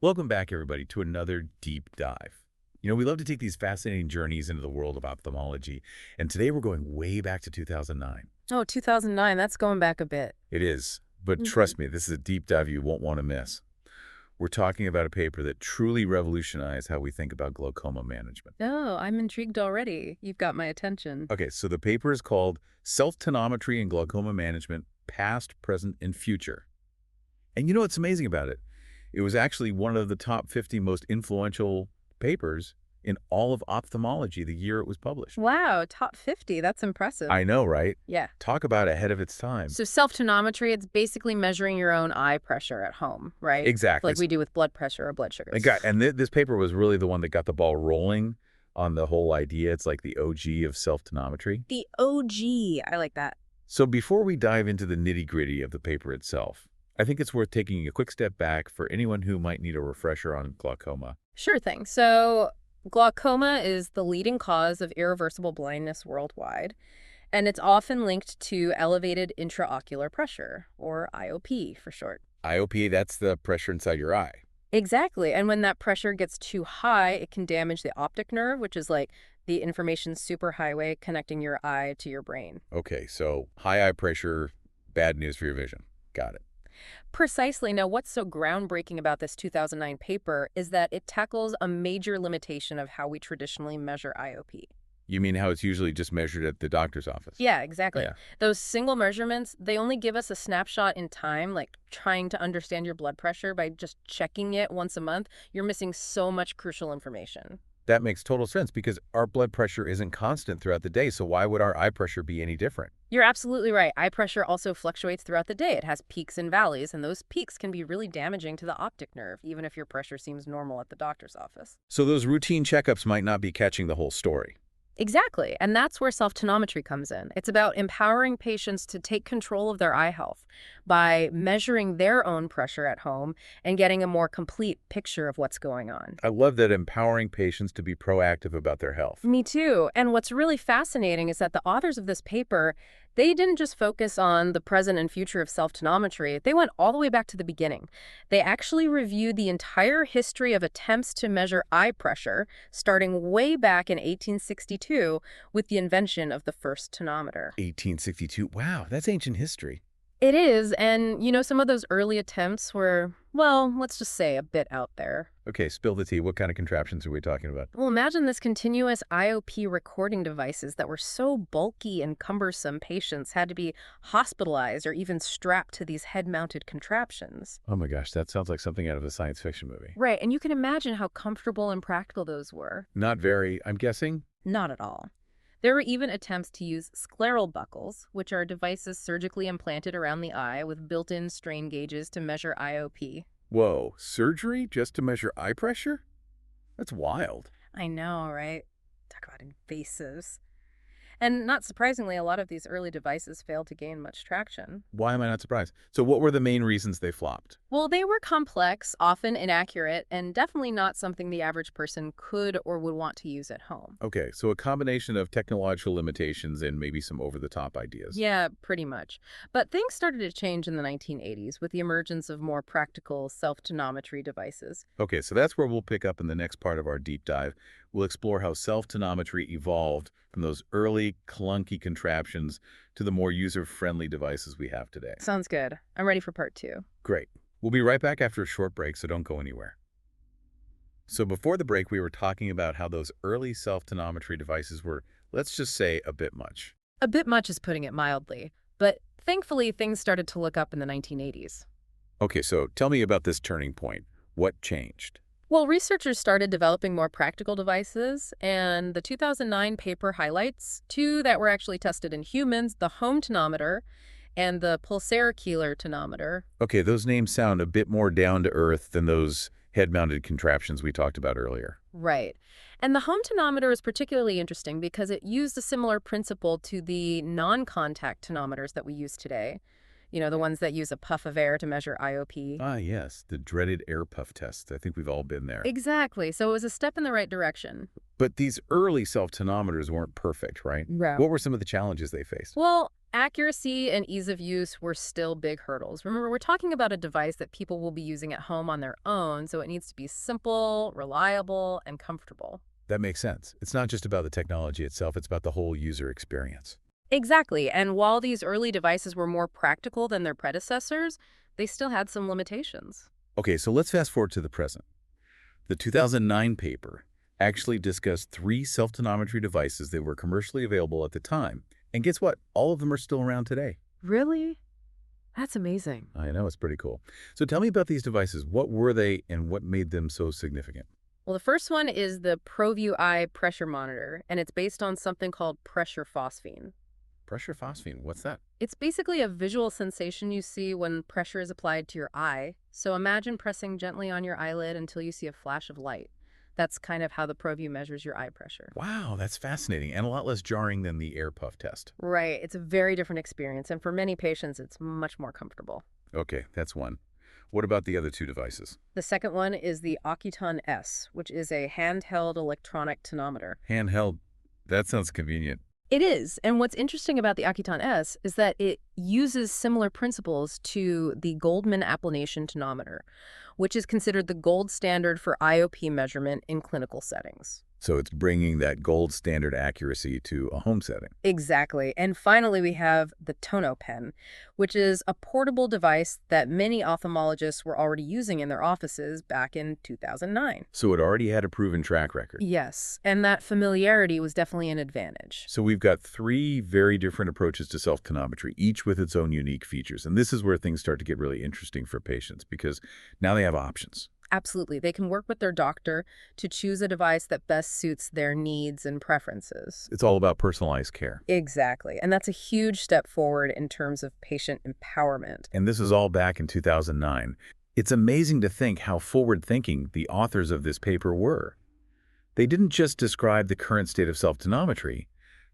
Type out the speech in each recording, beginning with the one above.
Welcome back, everybody, to another deep dive. We love to take these fascinating journeys into the world of ophthalmology, and today we're going way back to 2009. Oh, 2009, that's going back a bit. It is, but Mhm. trust me, this is a deep dive you won't want to miss. We're talking about a paper that truly revolutionized how we think about glaucoma management. Oh, I'm intrigued already. You've got my attention. Okay, so the paper is called Self-Tonometry in Glaucoma Management, Past, Present, and Future. And you know what's amazing about it? It was actually one of the top 50 most influential papers in all of ophthalmology the year it was published. Wow, top 50. That's impressive. I know, right? Yeah. Talk about ahead of its time. So self-tonometry, it's basically measuring your own eye pressure at home, right? Exactly. Like we do with blood pressure or blood And, sugars. this paper was really the one that got the ball rolling on the whole idea. It's like the OG of self-tonometry. The OG. I like that. So before we dive into the nitty-gritty of the paper itself, I think it's worth taking a quick step back for anyone who might need a refresher on glaucoma. Sure thing. So glaucoma is the leading cause of irreversible blindness worldwide, and it's often linked to elevated intraocular pressure, or IOP for short. IOP, that's the pressure inside your eye. Exactly. And when that pressure gets too high, it can damage the optic nerve, which is like the information superhighway connecting your eye to your brain. Okay, so high eye pressure, bad news for your vision. Got it. Precisely. Now, what's so groundbreaking about this 2009 paper is that it tackles a major limitation of how we traditionally measure IOP. You mean how it's usually just measured at the doctor's office? Yeah, exactly. Yeah. Those single measurements, they only give us a snapshot in time, like trying to understand your blood pressure by just checking it once a month. You're missing so much crucial information. That makes total sense because our blood pressure isn't constant throughout the day, so why would our eye pressure be any different? You're absolutely right. Eye pressure also fluctuates throughout the day. It has peaks and valleys, and those peaks can be really damaging to the optic nerve, even if your pressure seems normal at the doctor's office. So those routine checkups might not be catching the whole story. Exactly. And that's where self-tonometry comes in. It's about empowering patients to take control of their eye health by measuring their own pressure at home and getting a more complete picture of what's going on. I love that empowering patients to be proactive about their health. Me too. And what's really fascinating is that the authors of this paper, they didn't just focus on the present and future of self-tonometry. They went all the way back to the beginning. They actually reviewed the entire history of attempts to measure eye pressure, starting way back in 1862 with the invention of the first tonometer. 1862. Wow, that's ancient history. It is, and some of those early attempts were, well, let's just say a bit out there. Okay, spill the tea. What kind of contraptions are we talking about? Well, imagine this continuous IOP recording devices that were so bulky and cumbersome patients had to be hospitalized or even strapped to these head-mounted contraptions. Oh my gosh, that sounds like something out of a science fiction movie. Right, and you can imagine how comfortable and practical those were. Not very, I'm guessing? Not at all. There were even attempts to use scleral buckles, which are devices surgically implanted around the eye with built-in strain gauges to measure IOP. Whoa, surgery just to measure eye pressure? That's wild. I know, right? Talk about invasives. And not surprisingly, a lot of these early devices failed to gain much traction. Why am I not surprised? So what were the main reasons they flopped? Well, they were complex, often inaccurate, and definitely not something the average person could or would want to use at home. Okay, so a combination of technological limitations and maybe some over-the-top ideas. Yeah, pretty much. But things started to change in the 1980s with the emergence of more practical self-tonometry devices. Okay, so that's where we'll pick up in the next part of our deep dive. We'll explore how self-tonometry evolved from those early clunky contraptions to the more user-friendly devices we have today. Sounds good. I'm ready for part two. Great. We'll be right back after a short break, so don't go anywhere. So before the break, we were talking about how those early self-tonometry devices were, let's just say, a bit much. A bit much is putting it mildly, but thankfully things started to look up in the 1980s. Okay, so tell me about this turning point. What changed? Well, researchers started developing more practical devices, and the 2009 paper highlights two that were actually tested in humans, the home tonometer and the pulsariculator tonometer. Okay, those names sound a bit more down-to-earth than those head-mounted contraptions we talked about earlier. Right. And the home tonometer is particularly interesting because it used a similar principle to the non-contact tonometers that we use today. The ones that use a puff of air to measure IOP. Ah, yes, the dreaded air puff test. I think we've all been there. Exactly. So it was a step in the right direction. But these early self-tonometers weren't perfect, right? Right. What were some of the challenges they faced? Well, Accuracy and ease of use were still big hurdles. Remember, we're talking about a device that people will be using at home on their own, so it needs to be simple, reliable, and comfortable. That makes sense. It's not just about the technology itself, it's about the whole user experience. Exactly. And while these early devices were more practical than their predecessors, they still had some limitations. Okay, so let's fast forward to the present. The 2009 paper actually discussed 3 self-tonometry devices that were commercially available at the time. And guess what? All of them are still around today. Really? That's amazing. I know, it's pretty cool. So tell me about these devices. What were they and what made them so significant? Well, the first one is the ProView Eye pressure monitor, and it's based on something called pressure phosphene. Pressure phosphene, what's that? It's basically a visual sensation you see when pressure is applied to your eye. So imagine pressing gently on your eyelid until you see a flash of light. That's kind of how the ProView measures your eye pressure. Wow, that's fascinating and a lot less jarring than the air puff test. Right. It's a very different experience, and for many patients, it's much more comfortable. Okay, that's one. What about the other 2 devices? The second one is the Ocuton S, which is a handheld electronic tonometer. Handheld, that sounds convenient. It is. And what's interesting about the Ocuton S is that it uses similar principles to the Goldman applanation tonometer, which is considered the gold standard for IOP measurement in clinical settings. So it's bringing that gold standard accuracy to a home setting. Exactly. And finally, we have the TonoPen, which is a portable device that many ophthalmologists were already using in their offices back in 2009. So it already had a proven track record. Yes, and that familiarity was definitely an advantage. So we've got 3 very different approaches to self-tonometry, each with its own unique features. And this is where things start to get really interesting for patients because now they have options. Absolutely. They can work with their doctor to choose a device that best suits their needs and preferences. It's all about personalized care. Exactly. And that's a huge step forward in terms of patient empowerment. And this is all back in 2009. It's amazing to think how forward-thinking the authors of this paper were. They didn't just describe the current state of self-tonometry,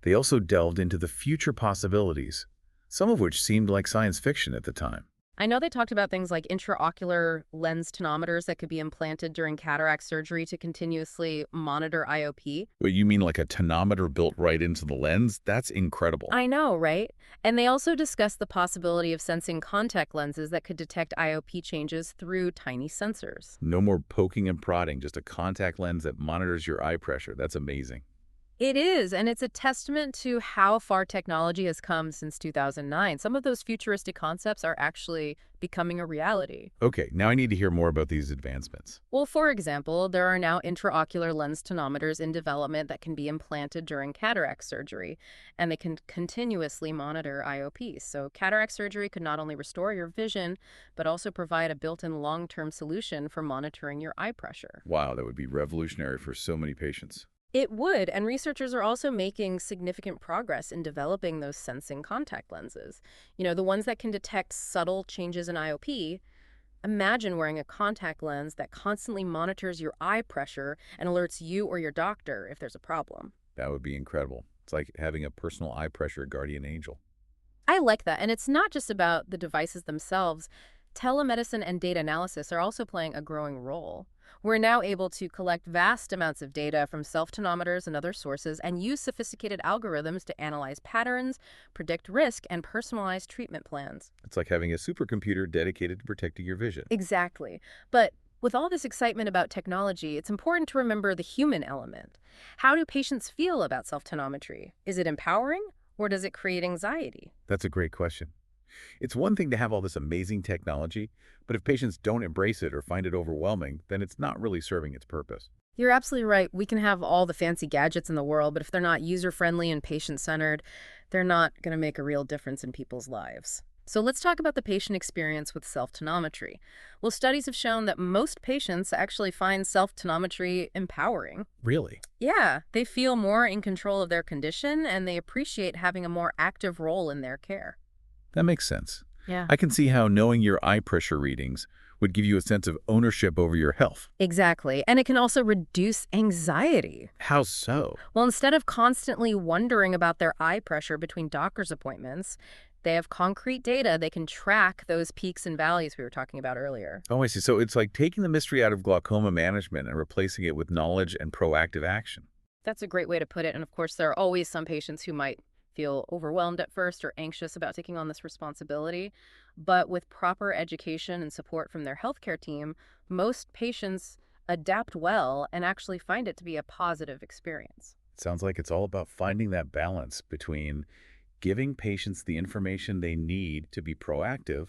they also delved into the future possibilities, some of which seemed like science fiction at the time. I know they talked about things like intraocular lens tonometers that could be implanted during cataract surgery to continuously monitor IOP. But you mean like a tonometer built right into the lens? That's incredible. I know, right? And they also discussed the possibility of sensing contact lenses that could detect IOP changes through tiny sensors. No more poking and prodding, just a contact lens that monitors your eye pressure. That's amazing. It is, and it's a testament to how far technology has come since 2009. Some of those futuristic concepts are actually becoming a reality. Okay, now I need to hear more about these advancements. Well, for example, there are now intraocular lens tonometers in development that can be implanted during cataract surgery, and they can continuously monitor IOP. So cataract surgery could not only restore your vision, but also provide a built-in long-term solution for monitoring your eye pressure. Wow, that would be revolutionary for so many patients. It would, and researchers are also making significant progress in developing those sensing contact lenses. You know, the ones that can detect subtle changes in IOP. Imagine wearing a contact lens that constantly monitors your eye pressure and alerts you or your doctor if there's a problem. That would be incredible. It's like having a personal eye pressure guardian angel. I like that, and it's not just about the devices themselves. Telemedicine and data analysis are also playing a growing role. We're now able to collect vast amounts of data from self-tonometers and other sources and use sophisticated algorithms to analyze patterns, predict risk, and personalize treatment plans. It's like having a supercomputer dedicated to protecting your vision. Exactly. But with all this excitement about technology, it's important to remember the human element. How do patients feel about self-tonometry? Is it empowering, or does it create anxiety? That's a great question. It's one thing to have all this amazing technology, but if patients don't embrace it or find it overwhelming, then it's not really serving its purpose. You're absolutely right. We can have all the fancy gadgets in the world, but if they're not user-friendly and patient-centered, they're not going to make a real difference in people's lives. So let's talk about the patient experience with self-tonometry. Well, studies have shown that most patients actually find self-tonometry empowering. Really? Yeah, they feel more in control of their condition, and they appreciate having a more active role in their care. That makes sense. Yeah. I can see how knowing your eye pressure readings would give you a sense of ownership over your health. Exactly. And it can also reduce anxiety. How so? Well, instead of constantly wondering about their eye pressure between doctor's appointments, they have concrete data. They can track those peaks and valleys we were talking about earlier. Oh, I see. So it's like taking the mystery out of glaucoma management and replacing it with knowledge and proactive action. That's a great way to put it. And of course, there are always some patients who might feel overwhelmed at first or anxious about taking on this responsibility. But with proper education and support from their healthcare team, most patients adapt well and actually find it to be a positive experience. Sounds like it's all about finding that balance between giving patients the information they need to be proactive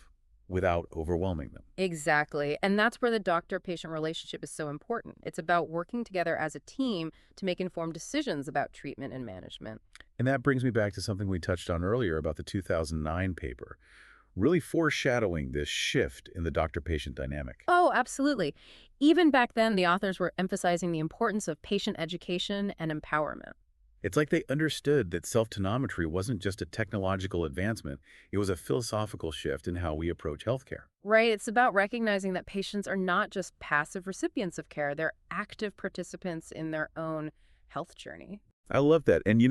without overwhelming them. Exactly. And that's where the doctor-patient relationship is so important. It's about working together as a team to make informed decisions about treatment and management. And that brings me back to something we touched on earlier about the 2009 paper, really foreshadowing this shift in the doctor-patient dynamic. Oh, absolutely. Even back then, the authors were emphasizing the importance of patient education and empowerment. It's like they understood that self-tonometry wasn't just a technological advancement, it was a philosophical shift in how we approach healthcare. Right? It's about recognizing that patients are not just passive recipients of care, they're active participants in their own health journey. I love that. And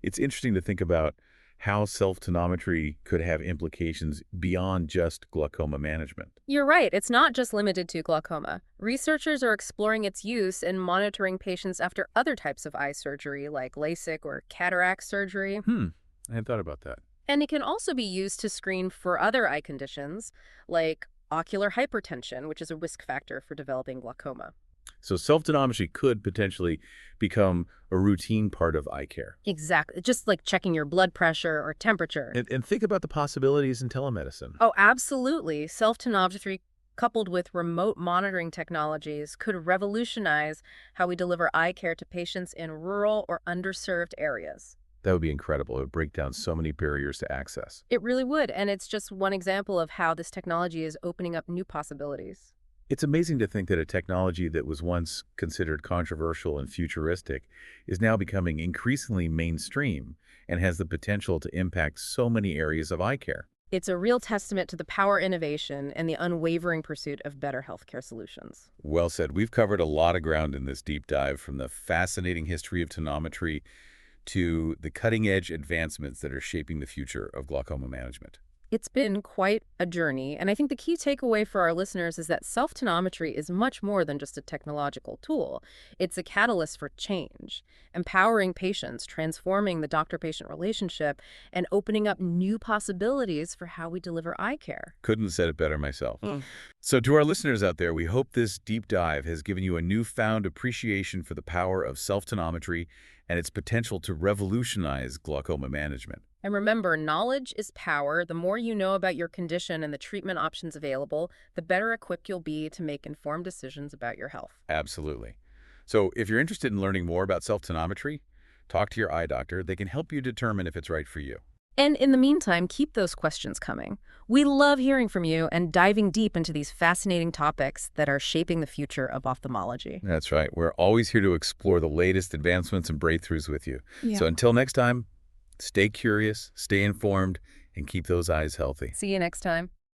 it's interesting to think about how self-tonometry could have implications beyond just glaucoma management. You're right. It's not just limited to glaucoma. Researchers are exploring its use in monitoring patients after other types of eye surgery, like LASIK or cataract surgery. I hadn't thought about that. And it can also be used to screen for other eye conditions, like ocular hypertension, which is a risk factor for developing glaucoma. So self-tonometry could potentially become a routine part of eye care. Exactly. Just like checking your blood pressure or temperature. And think about the possibilities in telemedicine. Oh, absolutely. Self-tonometry coupled with remote monitoring technologies could revolutionize how we deliver eye care to patients in rural or underserved areas. That would be incredible. It would break down so many barriers to access. It really would, and it's just one example of how this technology is opening up new possibilities. It's amazing to think that a technology that was once considered controversial and futuristic is now becoming increasingly mainstream and has the potential to impact so many areas of eye care. It's a real testament to the power of innovation and the unwavering pursuit of better healthcare solutions. Well said. We've covered a lot of ground in this deep dive, from the fascinating history of tonometry to the cutting-edge advancements that are shaping the future of glaucoma management. It's been quite a journey, and I think the key takeaway for our listeners is that self-tonometry is much more than just a technological tool. It's a catalyst for change, empowering patients, transforming the doctor-patient relationship, and opening up new possibilities for how we deliver eye care. Couldn't have said it better myself. So to our listeners out there, we hope this deep dive has given you a newfound appreciation for the power of self-tonometry and its potential to revolutionize glaucoma management. And remember, knowledge is power. The more you know about your condition and the treatment options available, the better equipped you'll be to make informed decisions about your health. Absolutely. So if you're interested in learning more about self-tonometry, talk to your eye doctor. They can help you determine if it's right for you. And in the meantime, keep those questions coming. We love hearing from you and diving deep into these fascinating topics that are shaping the future of ophthalmology. That's right. We're always here to explore the latest advancements and breakthroughs with you. Yeah. So until next time, stay curious, stay informed, and keep those eyes healthy. See you next time.